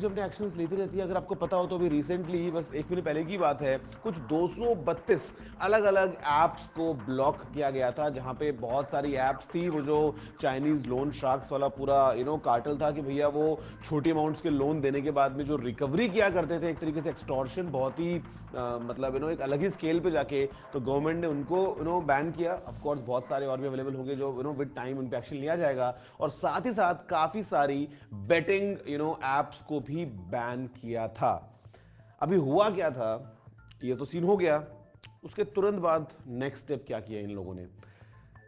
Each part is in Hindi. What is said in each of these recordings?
अपने एक्शंस लेती रहती है। अगर आपको पता हो तो अभी रिसेंटली, बस एक महीने पहले की बात है, कुछ 232 अलग अलग ऐप्स को ब्लॉक किया गया था, जहां पे बहुत सारी ऐप्स थी। वो जो चाइनीज लोन शार्क्स वाला पूरा कार्टेल था कि भैया वो छोटी अमाउंट्स के लोन देने के बाद में जो रिकवरी किया करते थे, एक तरीके से एक्सटॉर्शन, बहुत ही मतलब एक अलग ही स्केल पे जाके, तो गवर्नमेंट ने उनको बैन किया। ऑफ कोर्स बहुत सारे और भी अवेलेबल होंगे जो विद टाइम उन पे एक्शन लिया जाएगा। और साथ ही साथ काफी सारी बेटिंग एप्स को भी बैन किया था। अभी हुआ क्या था, ये तो सीन हो गया। उसके तुरंत बाद नेक्स्ट स्टेप क्या किया इन लोगों ने?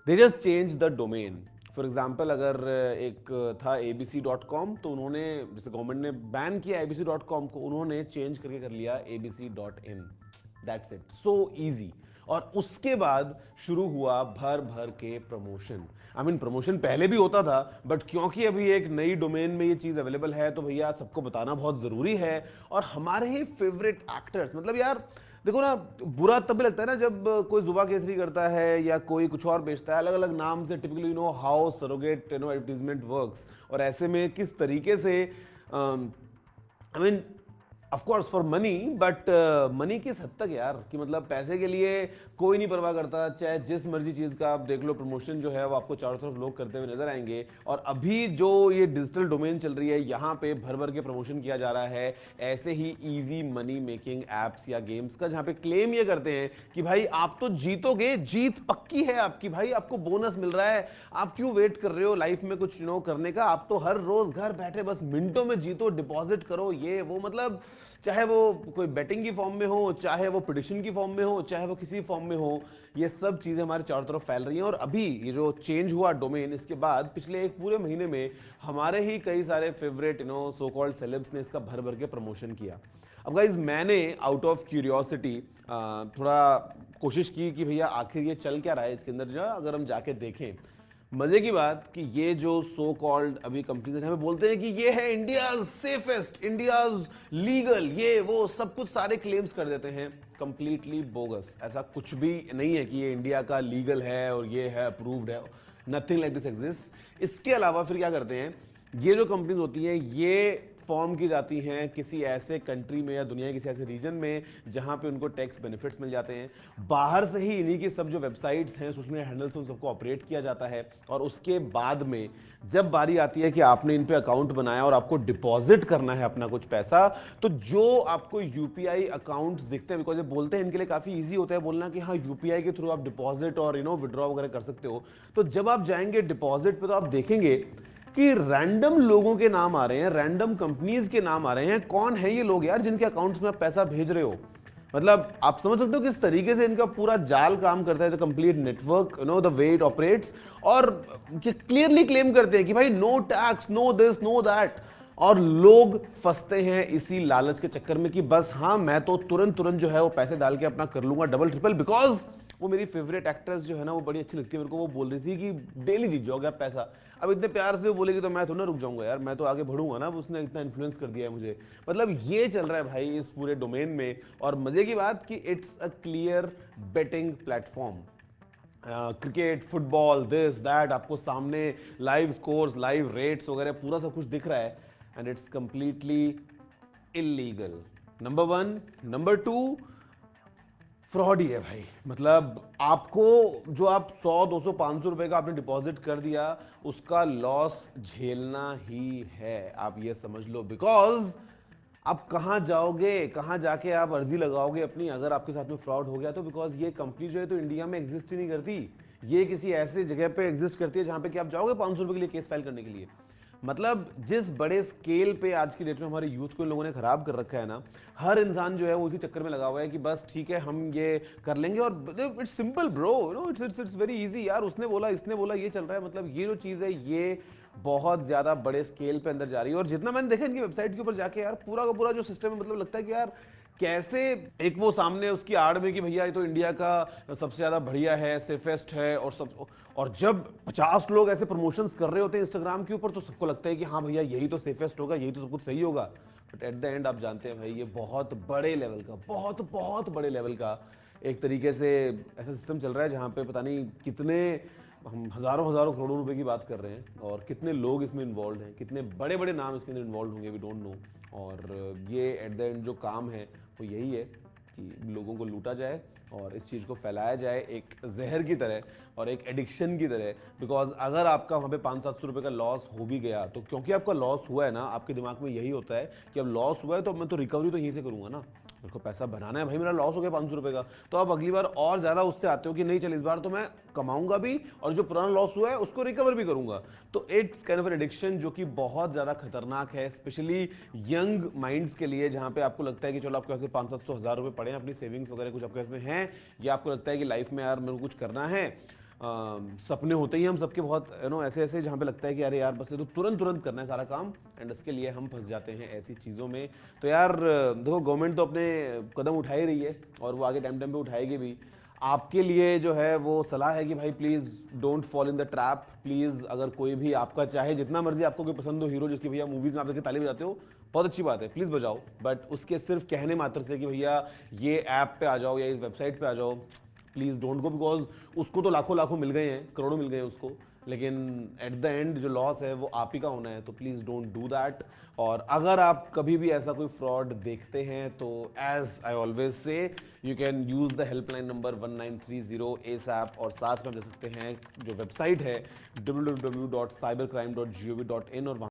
They just change the domain. For example, अगर एक था abc.com, तो उन्होंने, जैसे गवर्नमेंट ने बैन किया abc.com को, उन्होंने चेंज करके कर लिया abc.in। That's it, so easy. और उसके बाद शुरू हुआ भर भर के प्रमोशन। आई मीन प्रमोशन पहले भी होता था, बट क्योंकि अभी एक नई डोमेन में ये चीज अवेलेबल है, तो भैया सबको बताना बहुत जरूरी है। और हमारे ही फेवरेट एक्टर्स, मतलब यार देखो ना, बुरा तब भी लगता है ना जब कोई जुबा केसरी करता है या कोई कुछ और बेचता है अलग अलग नाम से। Typically how surrogate advertisement works. और ऐसे में किस तरीके से, I mean of course for money, but money किस हद तक यार, कि मतलब पैसे के लिए कोई नहीं परवाह करता। चाहे जिस मर्जी चीज का आप देख लो, प्रमोशन जो है वो आपको चारों तरफ लोग करते हुए नजर आएंगे। और अभी जो ये डिजिटल डोमेन चल रही है, यहाँ पे भर भर के प्रमोशन किया जा रहा है ऐसे ही इजी मनी मेकिंग एप्स या गेम्स का, जहाँ पे क्लेम ये करते हैं कि भाई आप तो जीतोगे, जीत पक्की है आपकी, भाई आपको बोनस मिल रहा है, आप क्यों वेट कर रहे हो लाइफ में कुछ करने का? आप तो हर रोज घर बैठे बस मिनटों में जीतो, डिपॉजिट करो, ये वो। मतलब चाहे वो कोई बेटिंग की फॉर्म में हो, चाहे वो प्रिडिक्शन की फॉर्म में हो, चाहे वो किसी फॉर्म में हो, ये सब चीजें हमारे चारों तरफ फैल रही हैं। और अभी ये जो चेंज हुआ डोमेन, इसके बाद पिछले एक पूरे महीने में हमारे ही कई सारे फेवरेट सो कॉल्ड सेलेब्स ने इसका भर भर के प्रमोशन किया। अब गाइज, मैंने आउट ऑफ क्यूरियोसिटी थोड़ा कोशिश की कि भैया आखिर ये चल क्या रहा है इसके अंदर, जो अगर हम जाके देखें। मजे की बात कि ये जो सो कॉल्ड अभी कंपनीज हमें बोलते हैं कि ये है इंडियाज सेफेस्ट, इंडियाज लीगल, ये वो सब कुछ सारे क्लेम्स कर देते हैं। Completely bogus. ऐसा कुछ भी नहीं है कि ये इंडिया का लीगल है और ये है अप्रूव्ड है। Nothing like this exist. इसके अलावा फिर क्या करते हैं, ये जो कंपनीज होती हैं, ये फॉर्म की जाती हैं किसी ऐसे कंट्री में या दुनिया के किसी ऐसे रीजन में जहां पे उनको टैक्स बेनिफिट्स मिल जाते हैं। बाहर से ही इन्हीं की सब जो वेबसाइट्स हैं, सोशल मीडिया हैंडल्स, उन सबको ऑपरेट किया जाता है। और उसके बाद में जब बारी आती है कि आपने इन पे अकाउंट बनाया और आपको डिपॉजिट करना है अपना कुछ पैसा, तो जो आपको यूपीआई अकाउंट्स दिखते हैं, बिकॉज ये बोलते हैं इनके लिए काफी ईजी होता है बोलना कि हाँ यूपीआई के थ्रू आप डिपॉजिट और विड्रॉ वगैरह कर सकते हो। तो जब आप जाएंगे डिपॉजिट पे, तो आप देखेंगे कि रैंडम लोगों के नाम आ रहे हैं, रैंडम कंपनीज के नाम आ रहे हैं। कौन है ये लोग यार जिनके अकाउंट्स में आप पैसा भेज रहे हो? मतलब आप समझ सकते हो किस तरीके से इनका पूरा जाल काम करता है, जो complete network, the way it operates. और क्लियरली क्लेम करते हैं कि भाई no tax, no this, no that. और लोग फंसते हैं इसी लालच के चक्कर में कि बस हाँ, मैं तो तुरंत तुरंत जो है वो पैसे डाल के अपना कर लूंगा डबल ट्रिपल। बिकॉज वो मेरी फेवरेट एक्ट्रेस जो है ना, वो बड़ी अच्छी लगती है मेरे को, वो बोल रही थी कि डेली जीत जाओगे आप पैसा। अब इतने प्यार से वो बोलेगी तो मैं थोड़ा ना रुक जाऊंगा यार, मैं तो आगे बढ़ूंगा ना। उसने इतना इन्फ्लुएंस कर दिया है मुझे। मतलब ये चल रहा है भाई इस पूरे डोमेन में। और मजे की बात कि it's a clear betting platform. Cricket, football, this that, आपको सामने लाइव स्कोर्स, लाइव रेट्स वगैरह पूरा सब कुछ दिख रहा है। And it's completely illegal, number one. Number two, fraud ही है भाई। मतलब आपको जो आप 100, 200, 500 रुपए का आपने डिपॉजिट कर दिया, उसका लॉस झेलना ही है, आप ये समझ लो। बिकॉज आप कहां जाओगे, कहां जाके आप अर्जी लगाओगे अपनी, अगर आपके साथ में फ्रॉड हो गया तो? बिकॉज ये कंपनी जो है तो इंडिया में एग्जिस्ट ही नहीं करती। ये किसी ऐसे जगह पे एग्जिस्ट करती है जहां पे कि आप जाओगे 500 रुपए के लिए केस फाइल करने के लिए। मतलब जिस बड़े स्केल पे आज की डेट में हमारे यूथ को इन लोगों ने खराब कर रखा है ना, हर इंसान जो है वो उसी चक्कर में लगा हुआ है कि बस ठीक है हम ये कर लेंगे। और it's simple bro, it's very easy यार। उसने बोला, इसने बोला, ये चल रहा है। मतलब ये जो चीज़ है, ये बहुत ज्यादा बड़े स्केल पे अंदर जा रही है। और जितना मैंने देखा इनकी वेबसाइट के ऊपर जाके यार, पूरा का पूरा जो सिस्टम है, मतलब लगता है कि यार कैसे एक वो सामने उसकी आड़ में कि भैया ये तो इंडिया का सबसे ज्यादा बढ़िया है, सेफेस्ट है और सब। और जब 50 लोग ऐसे प्रमोशंस कर रहे होते हैं इंस्टाग्राम के ऊपर, तो सबको लगता है कि हाँ भैया यही तो सेफेस्ट होगा, यही तो सब कुछ सही होगा। बट एट द एंड आप जानते हैं भाई, ये बहुत बड़े लेवल का, बहुत बहुत बड़े लेवल का एक तरीके से ऐसा सिस्टम चल रहा है जहां पे पता नहीं कितने हम हज़ारों हज़ारों करोड़ों रुपए की बात कर रहे हैं और कितने लोग इसमें इन्वॉल्व हैं, कितने बड़े बड़े नाम इसके अंदर इन्वॉल्व होंगे, वी डोंट नो। और ये एट द एंड जो काम है वो यही है कि लोगों को लूटा जाए और इस चीज़ को फैलाया जाए एक जहर की तरह और एक एडिक्शन की तरह। बिकॉज अगर आपका वहाँ पे 500-700 रुपये का लॉस हो भी गया तो क्योंकि आपका लॉस हुआ है ना, आपके दिमाग में यही होता है कि अब लॉस हुआ है तो मैं तो रिकवरी तो यहीं से करूँगा ना, मेरे को पैसा बनाना है भाई, मेरा लॉस हो गया 500 रुपये का, तो आप अगली बार और ज़्यादा उससे आते हो कि नहीं चल इस बार तो मैं कमाऊंगा भी और जो पुराना लॉस हुआ है उसको रिकवर भी करूंगा। तो it's kind of an addiction जो कि बहुत ज़्यादा खतरनाक है, स्पेशली यंग माइंड्स के लिए, जहाँ पे आपको लगता है कि चलो आपके पास 500-700 हज़ार रुपये पड़े हैं, अपनी सेविंग्स वगैरह कुछ आपके पास में हैं, या आपको लगता है कि लाइफ में यार मेरे को कुछ करना है। सपने होते ही हम सबके बहुत ऐसे ऐसे जहाँ पे लगता है कि अरे यार बस ये तो तुरंत तुरंत करना है सारा काम, एंड इसके लिए हम फंस जाते हैं ऐसी चीज़ों में। तो यार देखो गवर्नमेंट तो अपने कदम उठा ही रही है और वो आगे टाइम टाइम पे उठाएगी भी। आपके लिए जो है वो सलाह है कि भाई please don't fall in the trap. Please अगर कोई भी आपका चाहे जितना मर्जी आपको कोई पसंद हो हीरो जिसकी भैया मूवीज़ में आप देखिए ताली बजाते हो, बहुत अच्छी बात है, प्लीज़ बजाओ, बट उसके सिर्फ कहने मात्र से कि भैया ये ऐप पे आ जाओ या इस वेबसाइट पे आ जाओ, प्लीज़ डोंट गो। बिकॉज उसको तो लाखों लाखों मिल गए हैं, करोड़ों मिल गए हैं उसको, लेकिन एट द एंड जो लॉस है वो आप ही का होना है। तो प्लीज़ डोंट डू दैट। और अगर आप कभी भी ऐसा कोई फ्रॉड देखते हैं तो as I always say you can use the helpline number 1930 ASAP, और साथ में आप दे सकते हैं जो वेबसाइट है www.cybercrime.gov.in, और